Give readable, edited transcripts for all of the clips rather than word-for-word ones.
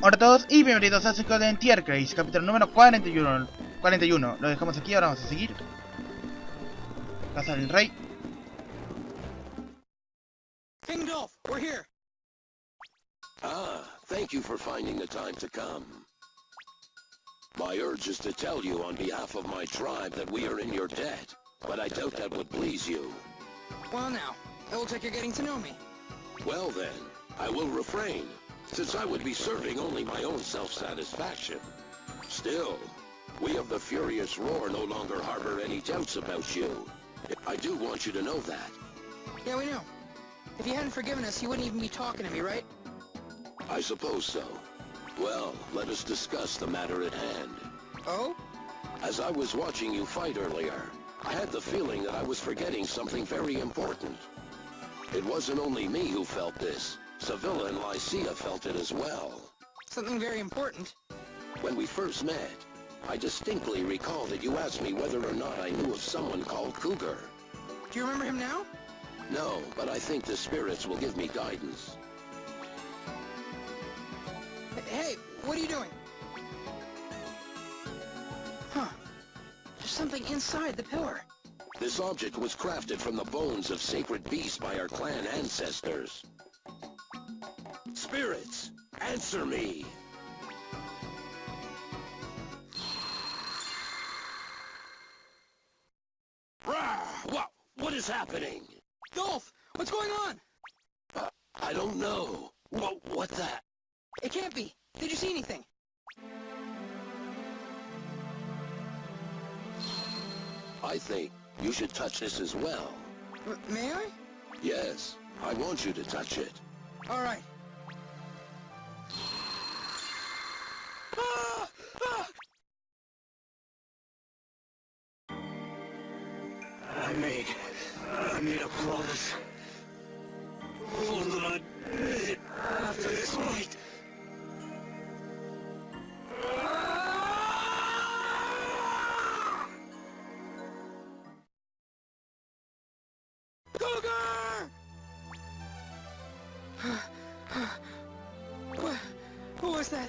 Hola a todos y bienvenidos a Suikoden Tierkreis, capítulo número 41. Lo dejamos aquí, ahora vamos a seguir. Casa del Rey. Fingolf, we're here. Ah, thank you for finding the time to come. My urge is to tell you on behalf of my tribe that we are in your debt, but I doubt that would please you. Well now, it looks like you're getting to know me. Well then, I will refrain, since I would be serving only my own self-satisfaction. Still, we of the Furious Roar no longer harbor any doubts about you. I do want you to know that. Yeah, we know. If you hadn't forgiven us, you wouldn't even be talking to me, right? I suppose so. Well, let us discuss the matter at hand. Oh? As I was watching you fight earlier, I had the feeling that I was forgetting something very important. It wasn't only me who felt this. Sevilla and Lycia felt it as well. Something very important? When we first met, I distinctly recall that you asked me whether or not I knew of someone called Cougar. Do you remember him now? No, but I think the spirits will give me guidance. Hey, what are you doing? Huh. There's something inside the pillar. This object was crafted from the bones of sacred beasts by our clan ancestors. Spirits, answer me! Rah! What is happening? Golf, what's going on? I don't know. What that? It can't be. Did you see anything? I think you should touch this as well. May I? Yes, I want you to touch it. All right. Ah! Ah! I made a promise. All that I did after this fight. Cougar! Who was that?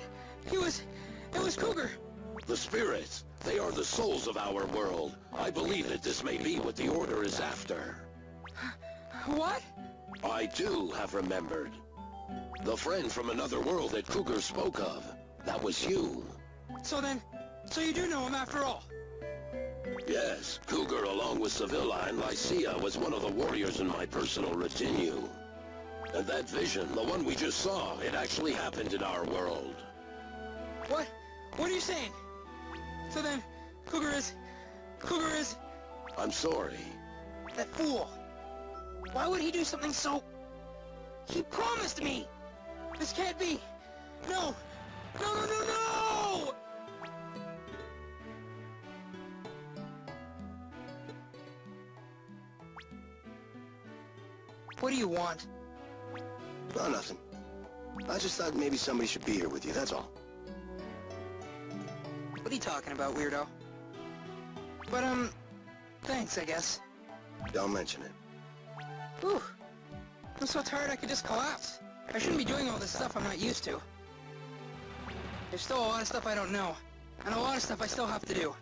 It was Cougar. The spirits, they are the souls of our world. I believe that this may be what the Order is after. What? I too have remembered. The friend from another world that Cougar spoke of, that was you. So you do know him after all? Yes, Cougar along with Sevilla and Lycia was one of the warriors in my personal retinue. And that vision, the one we just saw, it actually happened in our world. What? What are you saying? So then, Cougar is... I'm sorry. That fool. Why would he do something so... He promised me! This can't be! No! No, no, no, no! What do you want? Oh, nothing. I just thought maybe somebody should be here with you, that's all. What are you talking about, weirdo? But, thanks, I guess. Don't mention it. Whew. I'm so tired I could just collapse. I shouldn't be doing all this stuff I'm not used to. There's still a lot of stuff I don't know, and a lot of stuff I still have to do.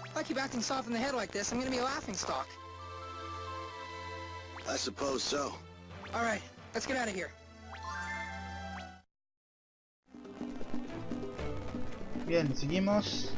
If I keep acting soft in the head like this, I'm gonna be a laughingstock. I suppose so. Alright, let's get out of here. Bien, seguimos.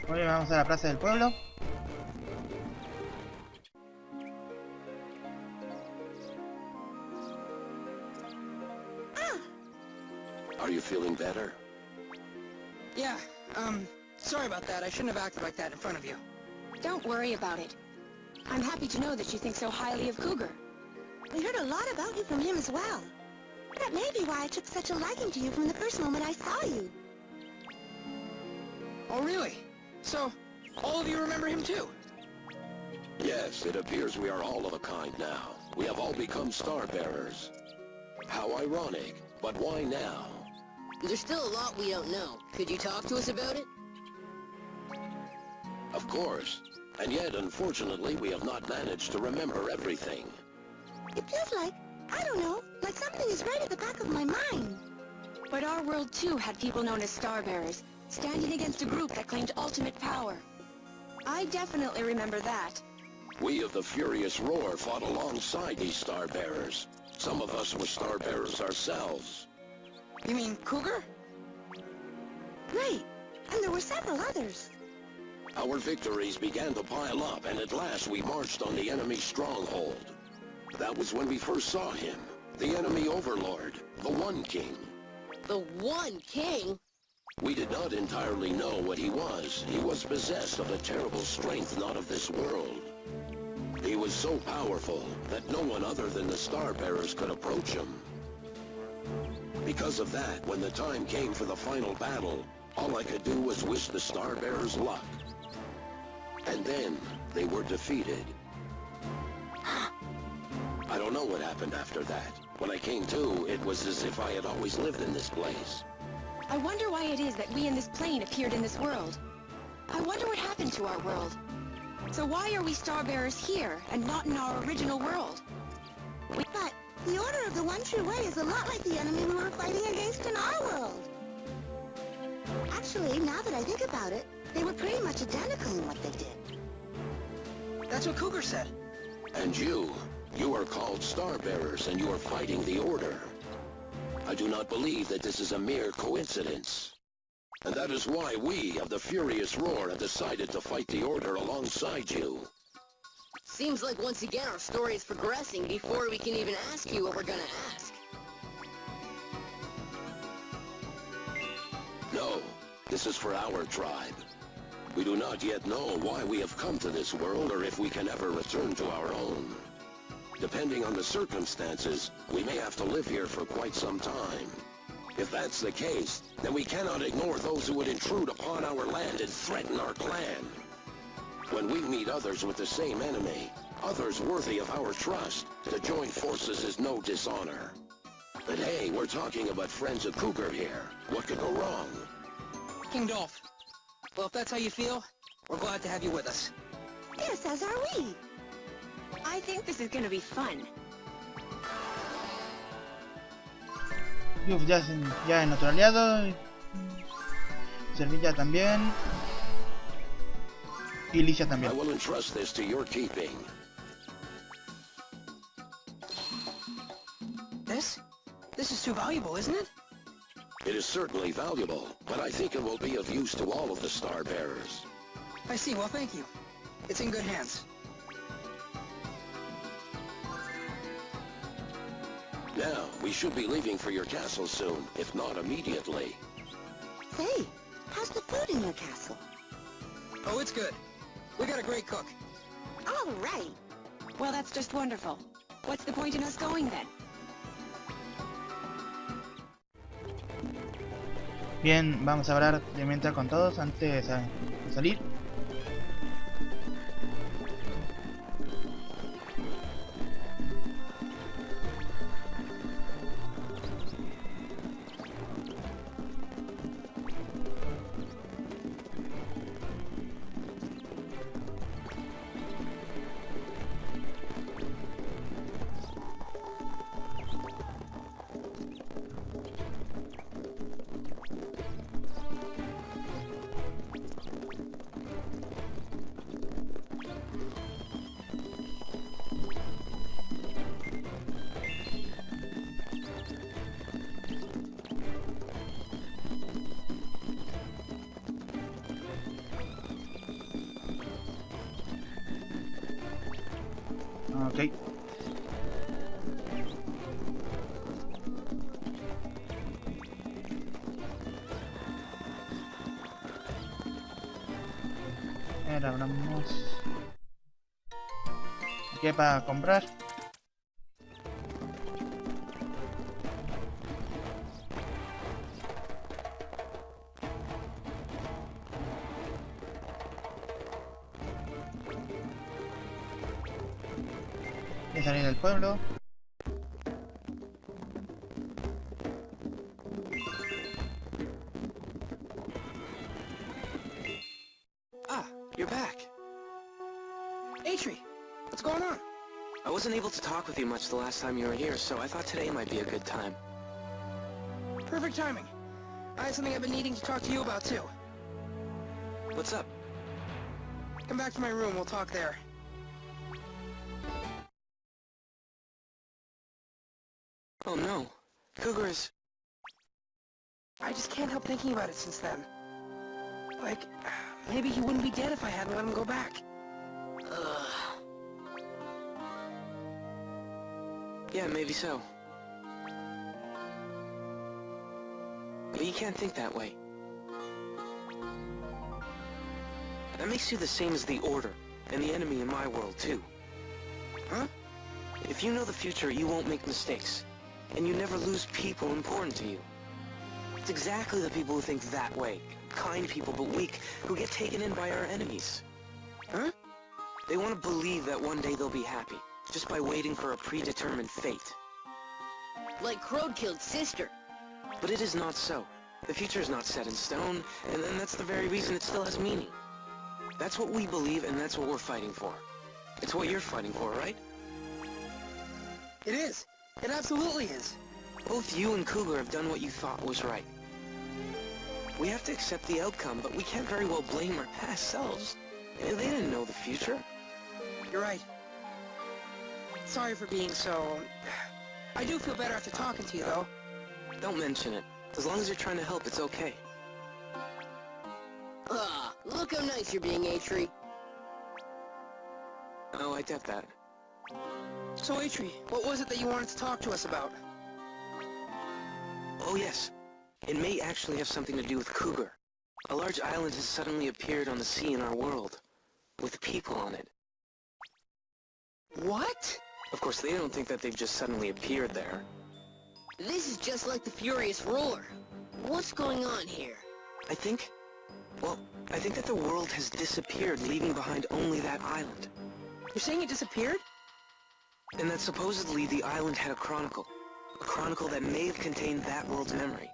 Muy bien, vamos a la plaza del pueblo. Are you feeling better? Yeah, sorry about that. I shouldn't have acted like that in front of you. Don't worry about it. I'm happy to know that you think so highly of Cougar. We heard a lot about you from him as well. That may be why I took such a liking to you from the first moment I saw you. Oh, really? So, all of you remember him too? Yes, it appears we are all of a kind now. We have all become star bearers. How ironic, but why now? There's still a lot we don't know. Could you talk to us about it? Of course. And yet, unfortunately, we have not managed to remember everything. It feels like, I don't know, like something is right at the back of my mind. But our world too had people known as Starbearers, standing against a group that claimed ultimate power. I definitely remember that. We of the Furious Roar fought alongside these star bearers. Some of us were star bearers ourselves. You mean Cougar? Right, and there were several others. Our victories began to pile up, and at last we marched on the enemy's stronghold. That was when we first saw him, the enemy overlord, the One King. The One King? We did not entirely know what he was. He was possessed of a terrible strength not of this world. He was so powerful that no one other than the Star Bearers could approach him. Because of that, when the time came for the final battle, all I could do was wish the Star Bearers luck. And then, they were defeated. I don't know what happened after that. When I came to, it was as if I had always lived in this place. I wonder why it is that we in this plane appeared in this world. I wonder what happened to our world. So why are we Starbearers here, and not in our original world? But the Order of the One True Way is a lot like the enemy we were fighting against in our world. Actually, now that I think about it, they were pretty much identical in what they did. That's what Cougar said. And you are called Star Bearers, and you are fighting the Order. I do not believe that this is a mere coincidence. And that is why we of the Furious Roar have decided to fight the Order alongside you. Seems like once again our story is progressing before we can even ask you what we're gonna ask. No, this is for our tribe. We do not yet know why we have come to this world or if we can ever return to our own. Depending on the circumstances, we may have to live here for quite some time. If that's the case, then we cannot ignore those who would intrude upon our land and threaten our clan. When we meet others with the same enemy, others worthy of our trust, to join forces is no dishonor. But hey, we're talking about friends of Cougar here. What could go wrong? King Dolph. Well, if that's how you feel, we're glad to have you with us. Yes, as are we. I think this is gonna be fun. Uf, ya es nuestro aliado. Servilla también. Y Licia I también. will entrust this to your keeping. This is too valuable, isn't it? It is certainly valuable, but I think it will be of use to all of the Star Bearers. I see, well thank you. It's in good hands. Now, we should be leaving for your castle soon, if not immediately. Say, how's the food in your castle? Oh, it's good. We got a great cook. All right. Well, that's just wonderful. What's the point in us going then? Bien, vamos a hablar de mientras con todos antes de salir. Ok. Ahora abramos. Aquí hay para comprar. Voy a salir del pueblo. Ah, you're back. Atri, what's going on? I wasn't able to talk with you much the last time you were here, so I thought today might be a good time. Perfect timing. I had something I've been needing to talk to you about, too. What's up? Come back to my room, we'll talk there. Oh no. Cougar is... I just can't help thinking about it since then. Like, maybe he wouldn't be dead if I hadn't let him go back. Yeah, maybe so. But you can't think that way. That makes you the same as the Order, and the enemy in my world, too. Huh? If you know the future, you won't make mistakes. And you never lose people important to you. It's exactly the people who think that way. Kind people, but weak, who get taken in by our enemies. Huh? They want to believe that one day they'll be happy, just by waiting for a predetermined fate. Like Crowdkill's sister. But it is not so. The future is not set in stone, and that's the very reason it still has meaning. That's what we believe, and that's what we're fighting for. It's what you're fighting for, right? It is. It absolutely is. Both you and Cougar have done what you thought was right. We have to accept the outcome, but we can't very well blame our past selves. They didn't know the future. You're right. Sorry for being so... I do feel better after talking to you, though. Don't mention it. As long as you're trying to help, it's okay. Ah, look how nice you're being, Atri. Oh, I doubt that. So, Atri, what was it that you wanted to talk to us about? Oh yes. It may actually have something to do with Cougar. A large island has suddenly appeared on the sea in our world, with people on it. What? Of course, they don't think that they've just suddenly appeared there. This is just like the Furious Roar. What's going on here? I think that the world has disappeared, leaving behind only that island. You're saying it disappeared? And that supposedly the island had a chronicle that may have contained that world's memory.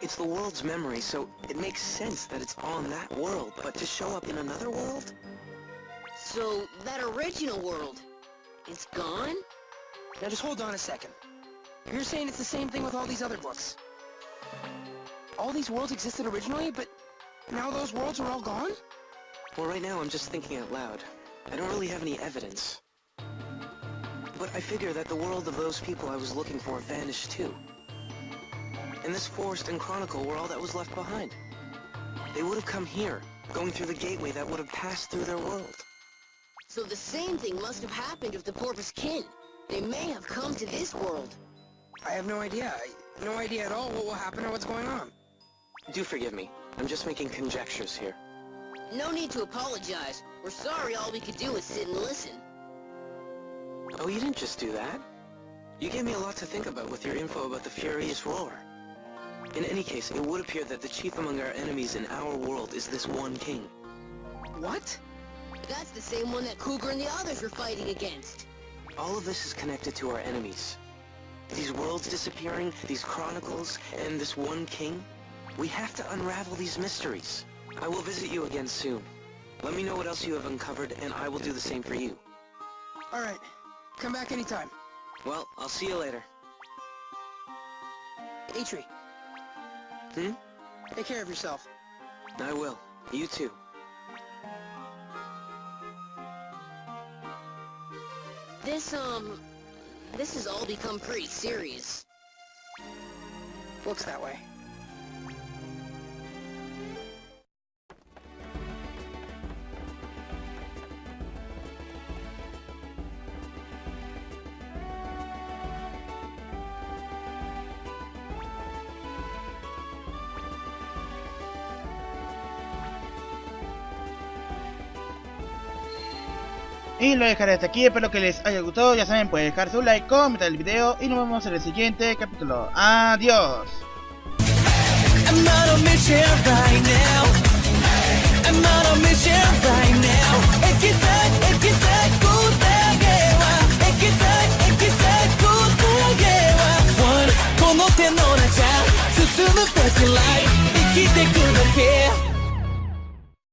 It's the world's memory, so it makes sense that it's on that world, but to show up in another world? So, that original world, it's gone? Now just hold on a second. You're saying it's the same thing with all these other books? All these worlds existed originally, but now those worlds are all gone? Well, right now I'm just thinking out loud. I don't really have any evidence. But I figure that the world of those people I was looking for vanished too. And this forest and chronicle were all that was left behind. They would have come here, going through the gateway that would have passed through their world. So the same thing must have happened with the Porpoise kin. They may have come to this world. I have no idea. No idea at all what will happen or what's going on. Do forgive me. I'm just making conjectures here. No need to apologize. We're sorry all we could do is sit and listen. Oh, you didn't just do that. You gave me a lot to think about with your info about the Furious Roar. In any case, it would appear that the chief among our enemies in our world is this one king. What? That's the same one that Cougar and the others were fighting against. All of this is connected to our enemies. These worlds disappearing, these chronicles, and this one king. We have to unravel these mysteries. I will visit you again soon. Let me know what else you have uncovered, and I will do the same for you. Alright. Come back anytime. Well, I'll see you later. Atri, take care of yourself. I will. You too. This has all become pretty serious. Looks that way. Y lo dejaré hasta aquí, espero que les haya gustado. Ya saben, pueden dejar su like, comentar el video y nos vemos en el siguiente capítulo. Adiós. I'm on a mission right now. I'm on a mission right now. If you said